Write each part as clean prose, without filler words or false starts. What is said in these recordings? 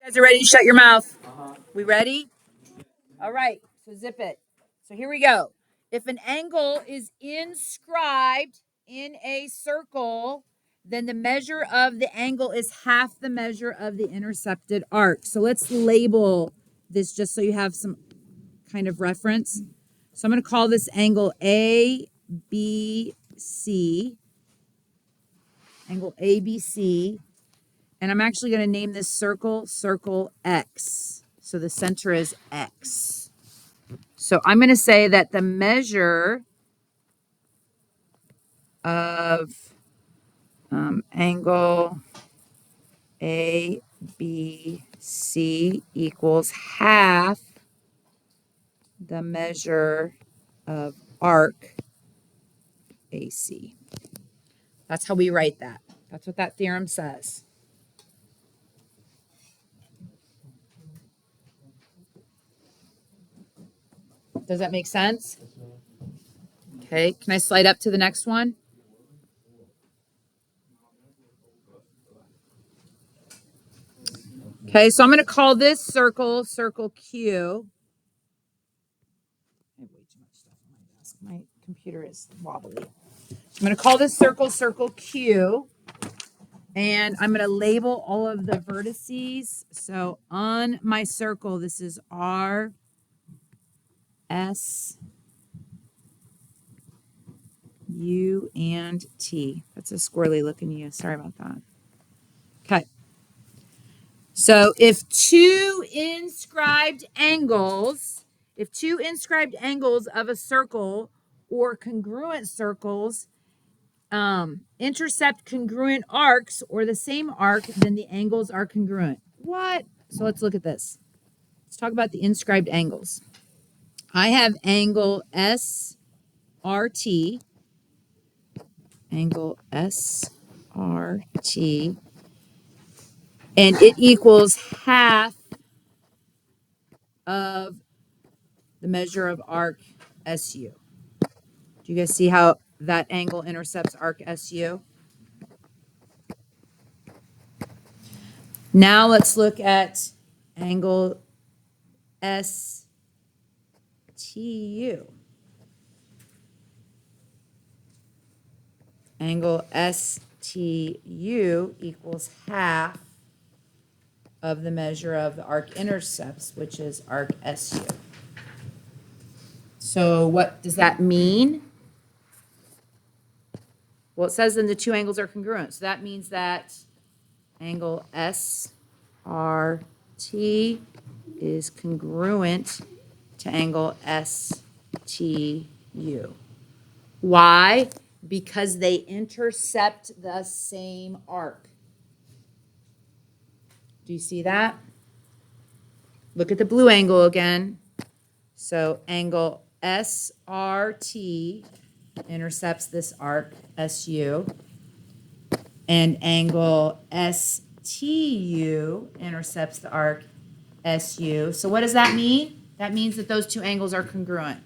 Guys are ready to shut your mouth. We ready? All right. So zip it. So here we go. If an angle is inscribed in a circle, then the measure of the angle is half the measure of the intercepted arc. So let's label this just so you have some kind of reference. So I'm going to call this angle ABC, angle ABC. And I'm actually going to name this circle X. So the center is X. So I'm going to say that the measure of angle ABC equals half the measure of arc AC. That's how we write that. That's what that theorem says. Does that make sense? Okay, can I slide up to the next one? Okay, so I'm going to call this circle Q. I have way too much stuff on my desk. My computer is wobbly. I'm going to call this circle Q. And I'm going to label all of the vertices. So on my circle, this is R, S, U, and T. That's a squirrely looking U. Sorry about that. Okay. So if two inscribed angles of a circle or congruent circles intercept congruent arcs or the same arc, then the angles are congruent. What? So let's look at this. Let's talk about the inscribed angles. I have angle SRT, and it equals half of the measure of arc SU. Do you guys see how that angle intercepts arc SU? Now let's look at angle STU. Angle STU equals half of the measure of the arc intercepts, which is arc SU. So what does that mean? Well, it says then the two angles are congruent. So that means that angle SRT is congruent to angle STU. Why? Because they intercept the same arc. Do you see that? Look at the blue angle again. So angle SRT intercepts this arc, SU, and angle STU intercepts the arc, SU. So what does that mean? That means that those two angles are congruent.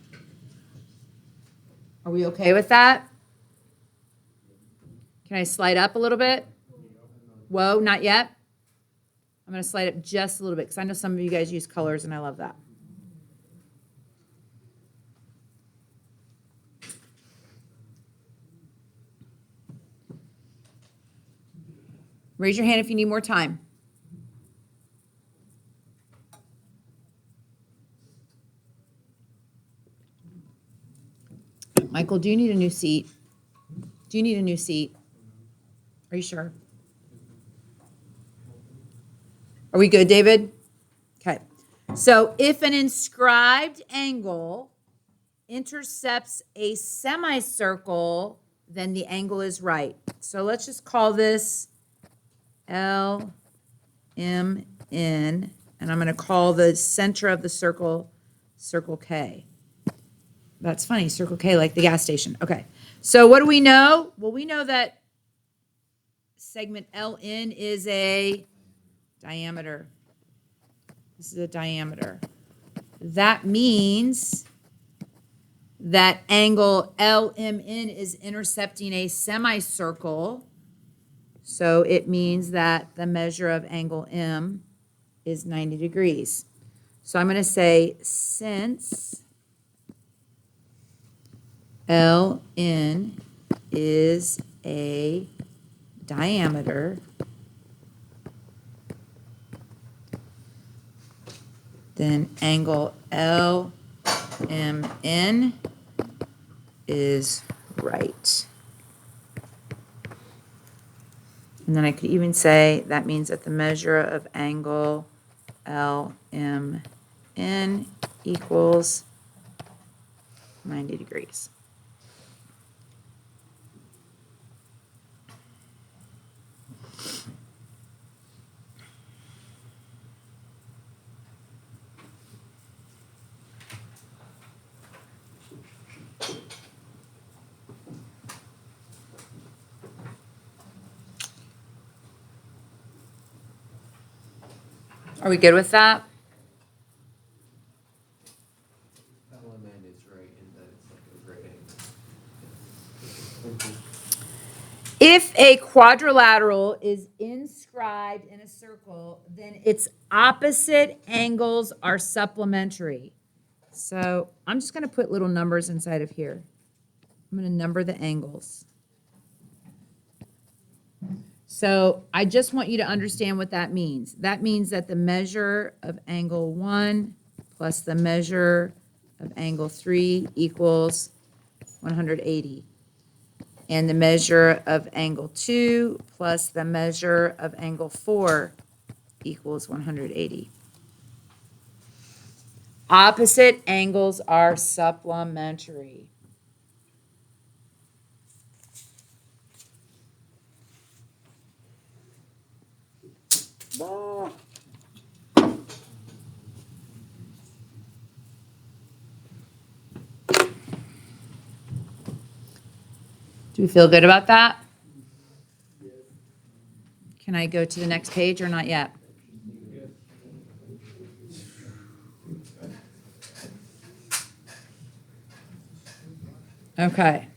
Are we okay with that? Can I slide up a little bit? Whoa, not yet. I'm going to slide up just a little bit because I know some of you guys use colors and I love that. Raise your hand if you need more time. Michael, do you need a new seat? Do you need a new seat? Are you sure? Are we good, David? Okay. So if an inscribed angle intercepts a semicircle, then the angle is right. So let's just call this LMN, and I'm going to call the center of the circle K. That's funny, Circle K, like the gas station. Okay. So what do we know? Well, we know that segment LN is a diameter. This is a diameter. That means that angle LMN is intercepting a semicircle. So it means that the measure of angle M is 90 degrees. So I'm going to say since LN is a diameter, then angle LMN is right. And then I could even say that means that the measure of angle LMN equals 90 degrees. Are we good with that? Element is right in that it's like a great angle. If a quadrilateral is inscribed in a circle, then its opposite angles are supplementary. So I'm just going to put little numbers inside of here. I'm going to number the angles. So I just want you to understand what that means. That means that the measure of angle 1 plus the measure of angle 3 equals 180. And the measure of angle 2 plus the measure of angle 4 equals 180. Opposite angles are supplementary. Do we feel good about that? Can I go to the next page or not yet? Okay.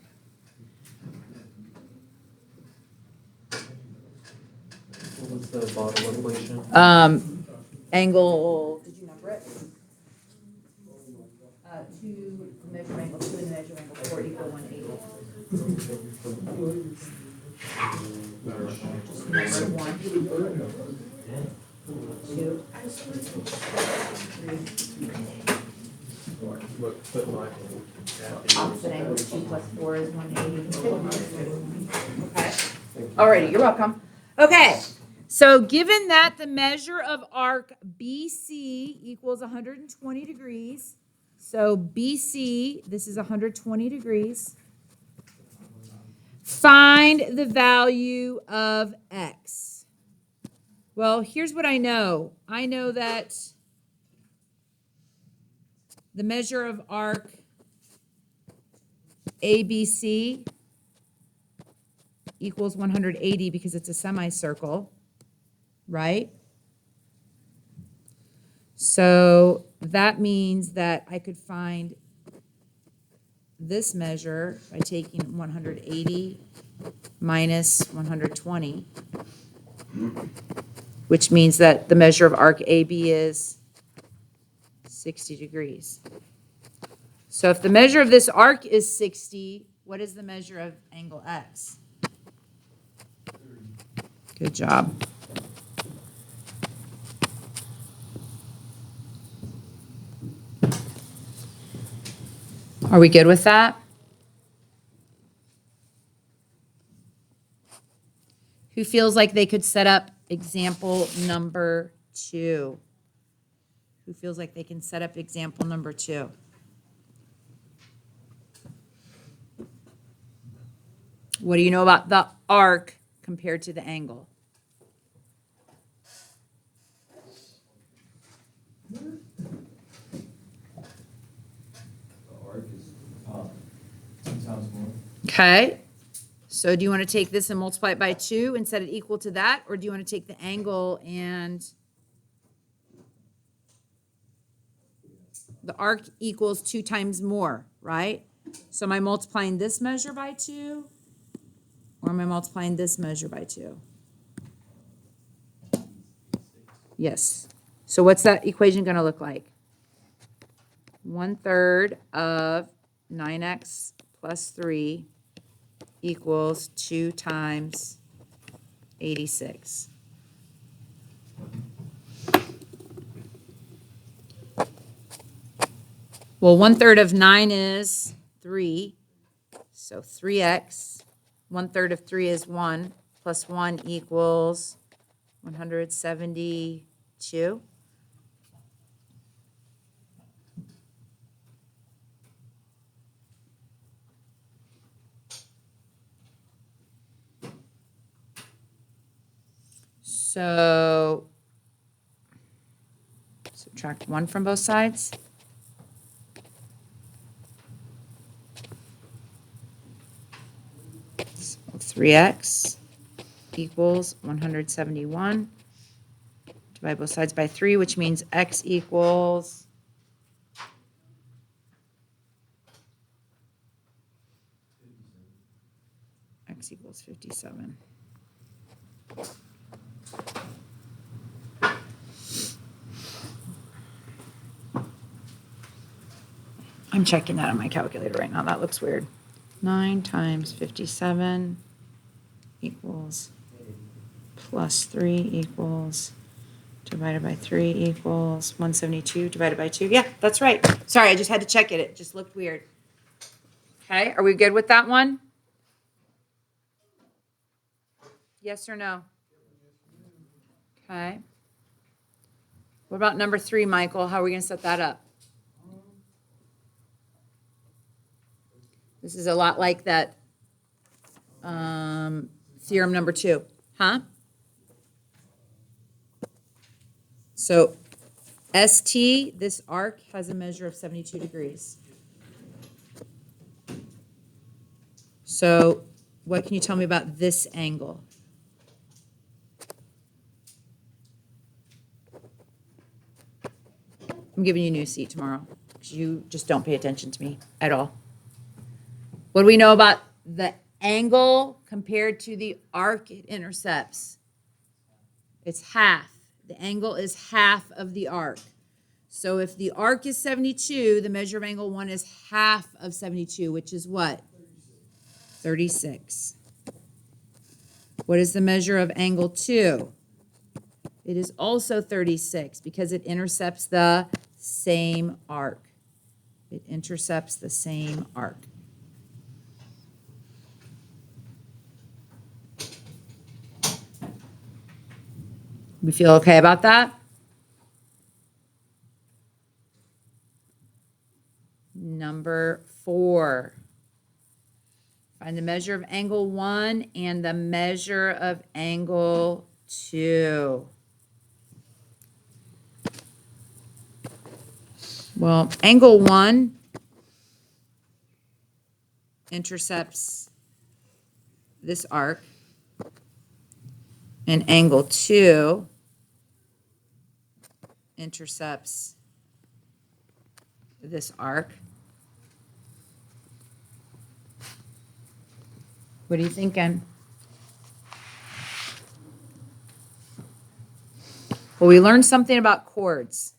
What was the bottom equation? Angle, did you number it? 2, the measure of angle 2 and the measure of angle 4 equal 180. Just number 1, 2, 3, 4. Opposite angle 2 plus 4 is 180. Okay. Alrighty, you're welcome. Okay. So given that the measure of arc BC equals 120 degrees, so BC, this is 120 degrees, find the value of X. Well, here's what I know. I know that the measure of arc ABC equals 180 because it's a semicircle, right? So that means that I could find this measure by taking 180 minus 120, which means that the measure of arc AB is 60 degrees. So if the measure of this arc is 60, what is the measure of angle X? Good job. Are we good with that? Who feels like they could set up example number 2? Who feels like they can set up example number 2? What do you know about the arc compared to the angle? The arc is 10 times more. Okay. So do you want to take this and multiply it by 2 and set it equal to that? Or do you want to take the angle and the arc equals 2 times more, right? So am I multiplying this measure by 2? Or am I multiplying this measure by 2? Yes. So what's that equation going to look like? 1/3 of 9x plus 3 equals 2 times 86. Well, 1/3 of 9 is 3, so 3x. 1/3 of 3 is 1, plus 1 equals 172. So subtract 1 from both sides. So 3x equals 171. Divide both sides by 3, which means x equals x equals 57. I'm checking that on my calculator right now. That looks weird. 9 times 57 equals plus 3 equals divided by 3 equals 172 divided by 2. Yeah, that's right. Sorry, I just had to check it. It just looked weird. Okay, are we good with that one? Yes or no? Okay. What about number 3, Michael? How are we going to set that up? This is a lot like that theorem number 2. Huh? So ST, this arc, has a measure of 72 degrees. So what can you tell me about this angle? I'm giving you a new seat tomorrow because you just don't pay attention to me at all. What do we know about the angle compared to the arc it intercepts? It's half. The angle is half of the arc. So if the arc is 72, the measure of angle 1 is half of 72, which is what? 36. What is the measure of angle 2? It is also 36 because it intercepts the same arc. It intercepts the same arc. We feel okay about that? Number 4. Find the measure of angle 1 and the measure of angle 2. Well, angle 1 intercepts this arc, and angle 2 intercepts this arc. What are you thinking? Well, we learned something about chords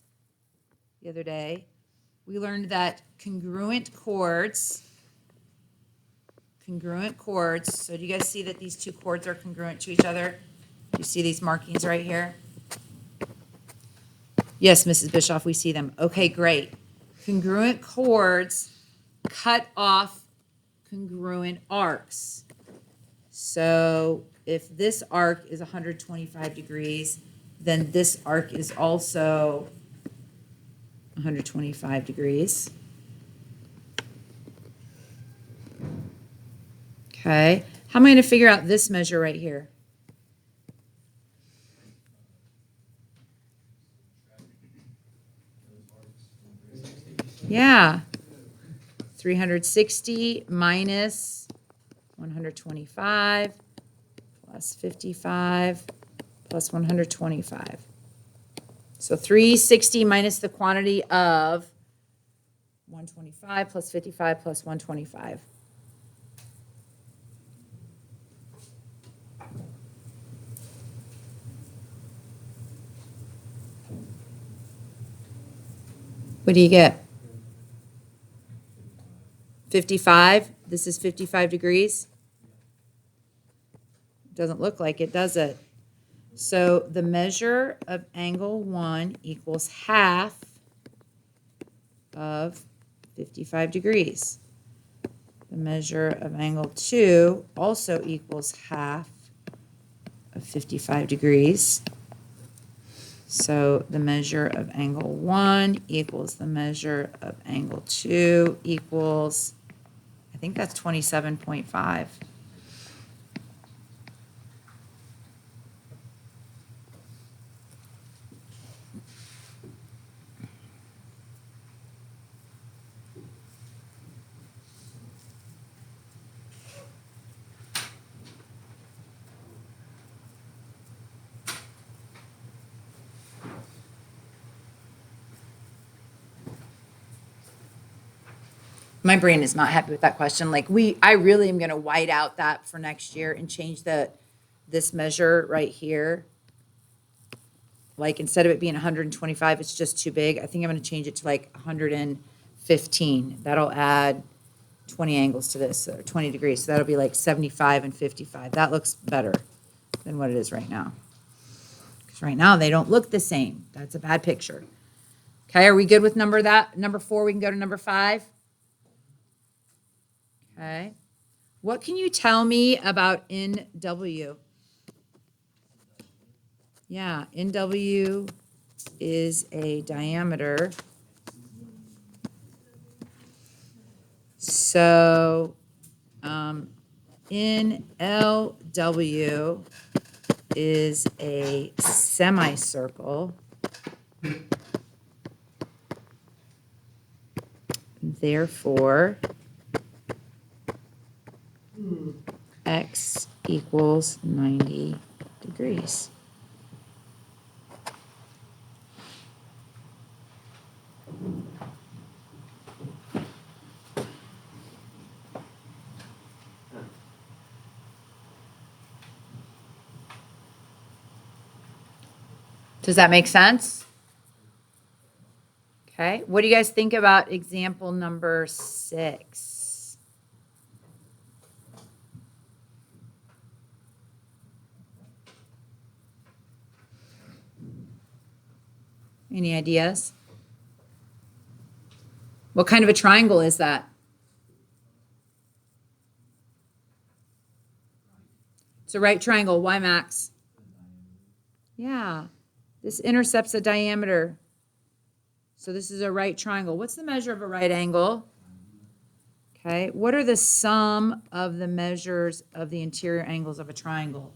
the other day. We learned that congruent chords, so do you guys see that these two chords are congruent to each other? Do you see these markings right here? Yes, Mrs. Bischoff, we see them. Okay, great. Congruent chords cut off congruent arcs. So if this arc is 125 degrees, then this arc is also 125 degrees. Okay, how am I going to figure out this measure right here? Yeah, 360 minus 125 plus 55 plus 125. So 360 minus the quantity of 125 plus 55 plus 125. What do you get? 55? This is 55 degrees? Doesn't look like it, does it? So the measure of angle 1 equals half of 55 degrees. The measure of angle 2 also equals half of 55 degrees. So the measure of angle 1 equals the measure of angle 2 equals, I think that's 27.5. My brain is not happy with that question. Like I really am going to white out that for next year and change this measure right here. Like instead of it being 125, it's just too big. I think I'm going to change it to like 115. That'll add 20 angles to this, or 20 degrees. So that'll be like 75 and 55. That looks better than what it is right now. Because right now they don't look the same. That's a bad picture. Okay, are we good with number 4? We can go to number 5. Okay. What can you tell me about NW? Yeah, NW is a diameter. So NLW is a semicircle. Therefore, X equals 90 degrees. Does that make sense? Okay. What do you guys think about example number 6? Any ideas? What kind of a triangle is that? It's a right triangle. Why, Max? Yeah. This intercepts a diameter. So this is a right triangle. What's the measure of a right angle? Okay. What are the sum of the measures of the interior angles of a triangle?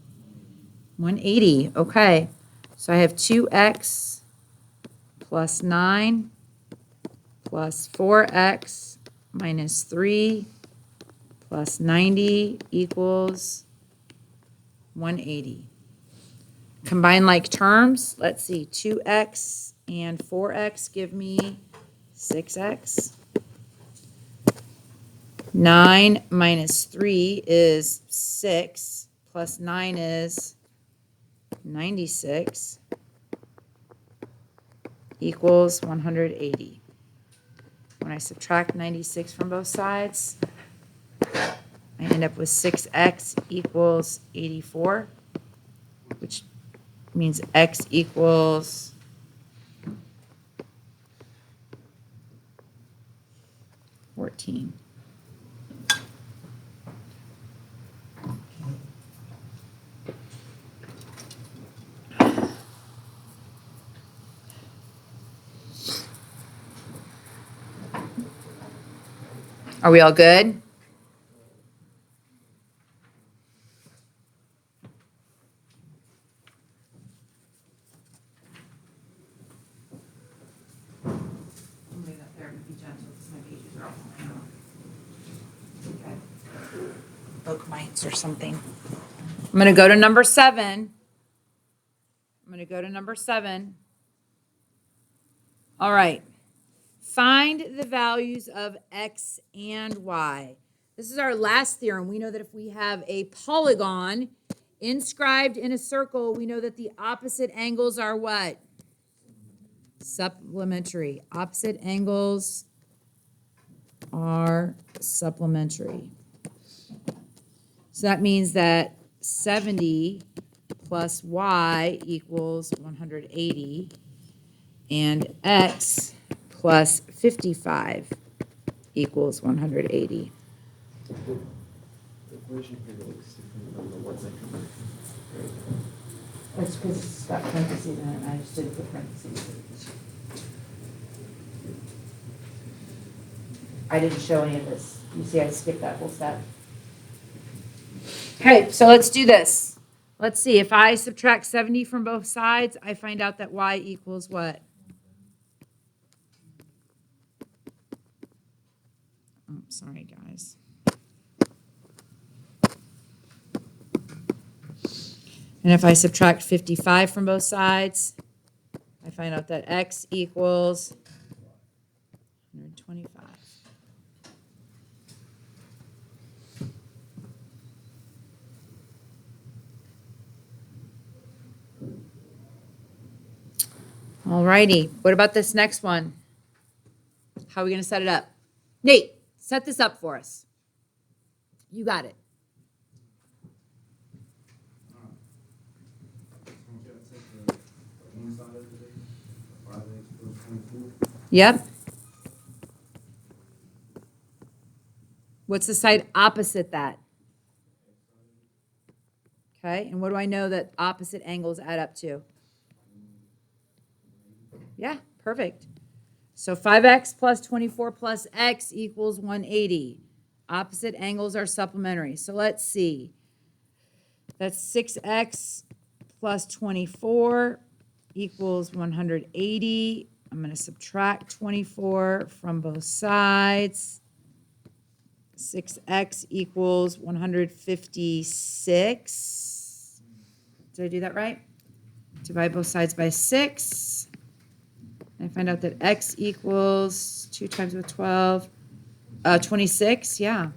180. Okay. So I have 2x plus 9 plus 4x minus 3 plus 90 equals 180. Combine like terms. Let's see. 2x and 4x give me 6x. 9 minus 3 is 6, plus 9 is 96, equals 180. When I subtract 96 from both sides, I end up with 6x equals 84, which means x equals 14. Are we all good? Book mites or something. I'm going to go to number 7. All right. Find the values of x and y. This is our last theorem. We know that if we have a polygon inscribed in a circle, we know that the opposite angles are what? supplementary. Opposite angles are supplementary. So that means that 70 plus y equals 180, and x plus 55 equals 180. The equation here looks different from the ones I converted. That's because it's got parentheses in it, and I just didn't put parentheses. I didn't show any of this. You see, I skipped that whole step. Okay, so let's do this. Let's see, if I subtract 70 from both sides, I find out that y equals what? Oh, sorry, guys. And if I subtract 55 from both sides, I find out that x equals 125. All righty. What about this next one? How are we going to set it up? Nate, set this up for us. You got it. Yep. What's the side opposite that? Okay, and what do I know that opposite angles add up to? Yeah, perfect. So 5x plus 24 plus x equals 180. Opposite angles are supplementary. So let's see. That's 6x plus 24 equals 180. I'm going to subtract 24 from both sides. 6x equals 156. Did I do that right? Divide both sides by 6. I find out that x equals 2 times with 12. 26, yeah.